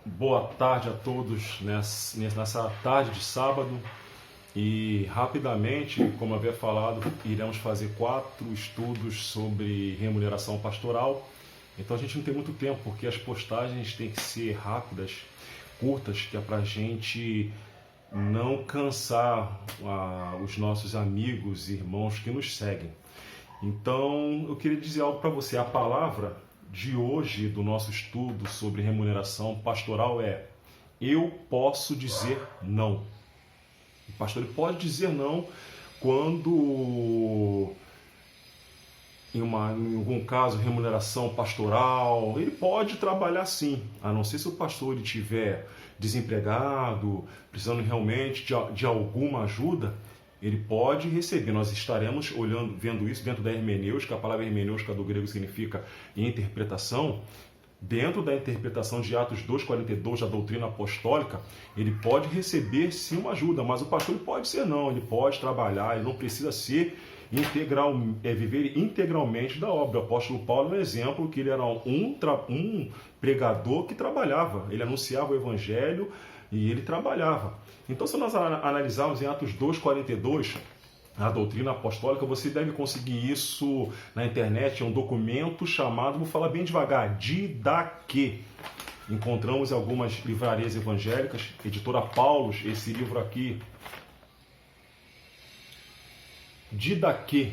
Boa tarde a todos nessa tarde de sábado. E rapidamente, como havia falado, iremos fazer 4 estudos sobre remuneração pastoral. Então a gente não tem muito tempo, porque as postagens têm que ser rápidas, curtas, que é para a gente não cansar os nossos amigos e irmãos que nos seguem. Então eu queria dizer algo para você. A palavra de hoje do nosso estudo sobre remuneração pastoral é: eu posso dizer não. O pastor ele pode dizer não quando, em algum caso, remuneração pastoral, ele pode trabalhar sim, a não ser se o pastor ele estiver desempregado, precisando realmente de alguma ajuda, ele pode receber. Nós estaremos vendo isso dentro da hermenêutica. A palavra hermenêutica do grego significa interpretação. Dentro da interpretação de Atos 2,42 da doutrina apostólica, ele pode receber sim uma ajuda, mas o pastor ele pode ser não, ele pode trabalhar, ele não precisa ser viver integralmente da obra. O apóstolo Paulo é um exemplo que ele era um pregador que trabalhava, ele anunciava o evangelho e ele trabalhava. Então, se nós analisarmos em Atos 2,42, a doutrina apostólica, você deve conseguir isso na internet, é um documento chamado, vou falar bem devagar, Didaquê. Encontramos em algumas livrarias evangélicas, editora Paulus, esse livro aqui, Didaquê.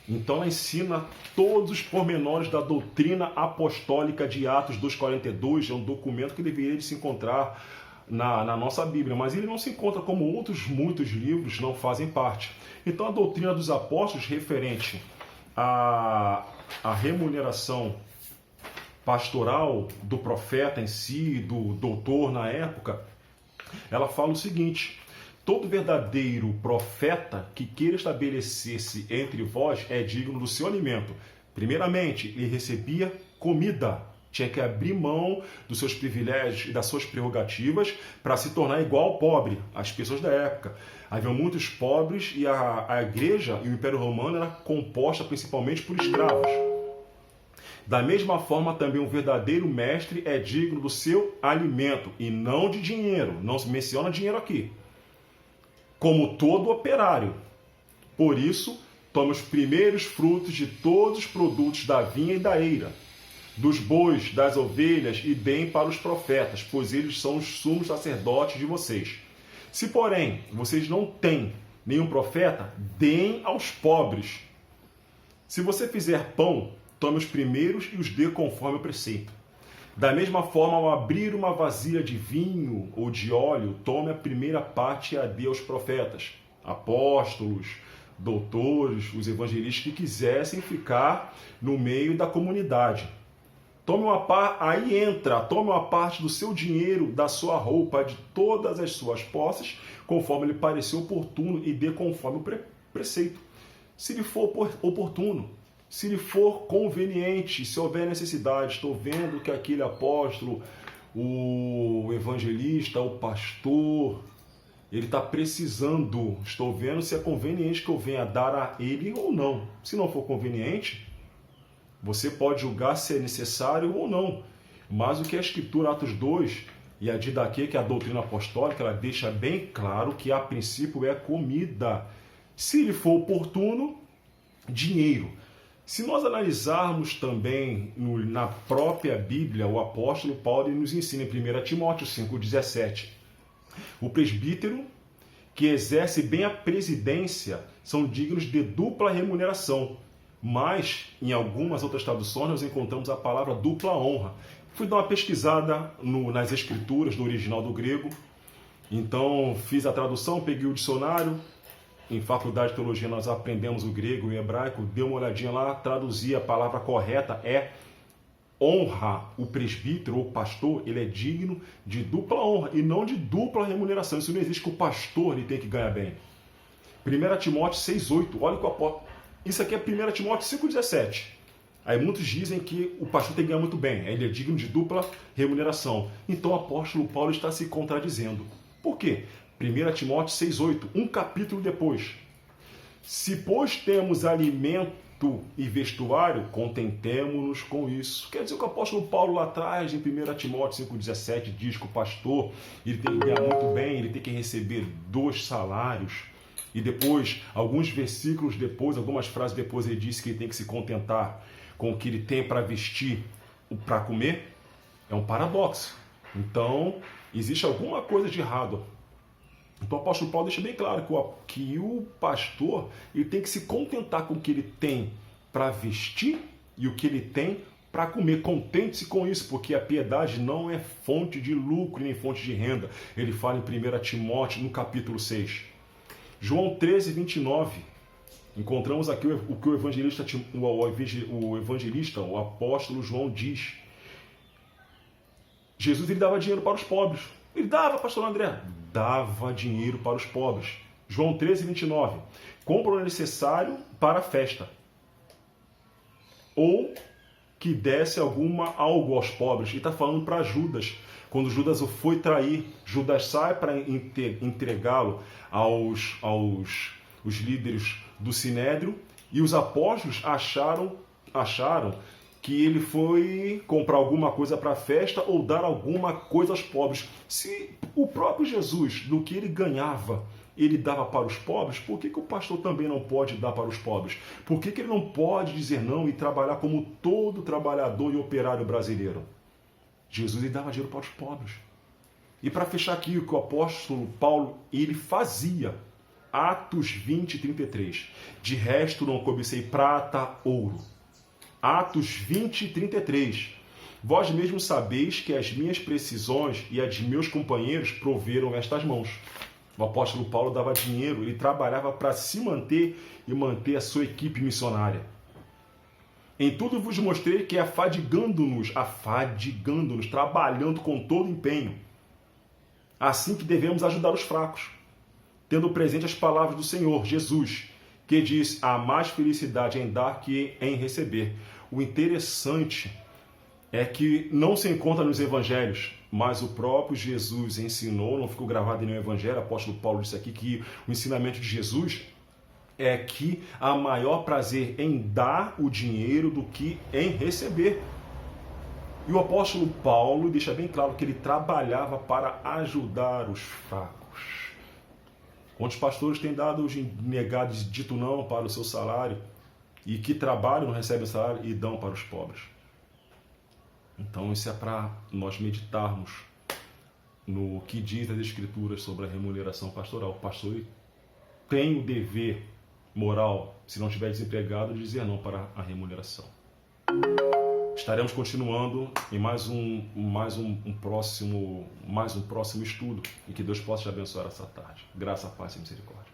Então ela ensina todos os pormenores da doutrina apostólica de Atos 2,42, é um documento que deveria se encontrar na nossa Bíblia, mas ele não se encontra como muitos livros não fazem parte. Então a doutrina dos apóstolos referente à remuneração pastoral do profeta em si, do doutor na época, ela fala o seguinte: todo verdadeiro profeta que queira estabelecer-se entre vós é digno do seu alimento. Primeiramente, ele recebia comida. Tinha que abrir mão dos seus privilégios e das suas prerrogativas para se tornar igual ao pobre, às pessoas da época. Havia muitos pobres e a igreja e o Império Romano era composta principalmente por escravos. Da mesma forma, também um verdadeiro mestre é digno do seu alimento e não de dinheiro. Não se menciona dinheiro aqui. Como todo operário. Por isso, tome os primeiros frutos de todos os produtos da vinha e da eira, dos bois, das ovelhas, e deem para os profetas, pois eles são os sumos sacerdotes de vocês. Se, porém, vocês não têm nenhum profeta, deem aos pobres. Se você fizer pão, tome os primeiros e os dê conforme o preceito. Da mesma forma, ao abrir uma vasilha de vinho ou de óleo, tome a primeira parte e a dê aos profetas, apóstolos, doutores, os evangelistas que quisessem ficar no meio da comunidade. Tome uma parte do seu dinheiro, da sua roupa, de todas as suas posses, conforme lhe parecer oportuno, e dê conforme o preceito. Se lhe for oportuno, se lhe for conveniente, se houver necessidade. Estou vendo que aquele apóstolo, o evangelista, o pastor, ele está precisando. Estou vendo se é conveniente que eu venha dar a ele ou não. Se não for conveniente, você pode julgar se é necessário ou não. Mas o que a Escritura, Atos 2 e a Didaquê, que é a doutrina apostólica, ela deixa bem claro que a princípio é comida. Se lhe for oportuno, dinheiro. Se nós analisarmos também na própria Bíblia, o apóstolo Paulo nos ensina em 1 Timóteo 5,17. O presbítero que exerce bem a presidência são dignos de dupla remuneração. Mas, em algumas outras traduções, nós encontramos a palavra dupla honra. Fui dar uma pesquisada nas escrituras, no original do grego. Então, fiz a tradução, peguei o dicionário. Em faculdade de teologia, nós aprendemos o grego e o hebraico. Dei uma olhadinha lá, traduzi. A palavra correta é honra. O presbítero ou pastor, ele é digno de dupla honra e não de dupla remuneração. Isso não existe, que o pastor ele tem que ganhar bem. 1 Timóteo 6,8. Olha que o apóstolo... Isso aqui é 1 Timóteo 5,17. Aí muitos dizem que o pastor tem que ganhar muito bem, ele é digno de dupla remuneração. Então o apóstolo Paulo está se contradizendo. Por quê? 1 Timóteo 6,8, um capítulo depois. Se, pois, temos alimento alimento e vestuário, contentemo-nos com isso. Quer dizer que o apóstolo Paulo lá atrás, em 1 Timóteo 5,17, diz que o pastor ele tem que ganhar muito bem, ele tem que receber 2 salários. E depois, alguns versículos depois, algumas frases depois, ele diz que ele tem que se contentar com o que ele tem para vestir, para comer. É um paradoxo. Então, existe alguma coisa de errado. Então o apóstolo Paulo deixa bem claro que o pastor ele tem que se contentar com o que ele tem para vestir e o que ele tem para comer. Contente-se com isso, porque a piedade não é fonte de lucro nem fonte de renda. Ele fala em 1 Timóteo, no capítulo 6. João 13, 29. Encontramos aqui o que o evangelista, o apóstolo João diz. Jesus ele dava dinheiro para os pobres. Ele dava, pastor André? Dava dinheiro para os pobres. João 13, 29. Compra o necessário para a festa. Ou que desse algo aos pobres. E está falando para Judas. Quando Judas o foi trair, Judas sai para entregá-lo aos líderes do Sinédrio. E os apóstolos acharam que ele foi comprar alguma coisa para a festa ou dar alguma coisa aos pobres. Se o próprio Jesus, do que ele ganhava, ele dava para os pobres, por que o pastor também não pode dar para os pobres? Por que ele não pode dizer não e trabalhar como todo trabalhador e operário brasileiro? Jesus ele dava dinheiro para os pobres. E para fechar aqui, o que o apóstolo Paulo ele fazia, Atos 20, 33. De resto não cobicei prata, ouro. Atos 20, 33. Vós mesmos sabeis que as minhas precisões e as de meus companheiros proveram estas mãos. O apóstolo Paulo dava dinheiro, ele trabalhava para se manter e manter a sua equipe missionária. Em tudo vos mostrei que afadigando-nos, trabalhando com todo empenho. Assim que devemos ajudar os fracos, tendo presente as palavras do Senhor Jesus, que diz, há mais felicidade em dar que em receber. O interessante é que não se encontra nos evangelhos, mas o próprio Jesus ensinou, não ficou gravado em nenhum evangelho, o apóstolo Paulo disse aqui que o ensinamento de Jesus é que há maior prazer em dar o dinheiro do que em receber. E o apóstolo Paulo deixa bem claro que ele trabalhava para ajudar os fracos. Quantos pastores têm dado os negados dito não para o seu salário e que trabalham, não recebem salário e dão para os pobres? Então isso é para nós meditarmos no que diz as Escrituras sobre a remuneração pastoral. O pastor tem o dever moral, se não estiver desempregado, de dizer não para a remuneração. Estaremos continuando em mais um próximo estudo e que Deus possa te abençoar essa tarde. Graça, paz e misericórdia.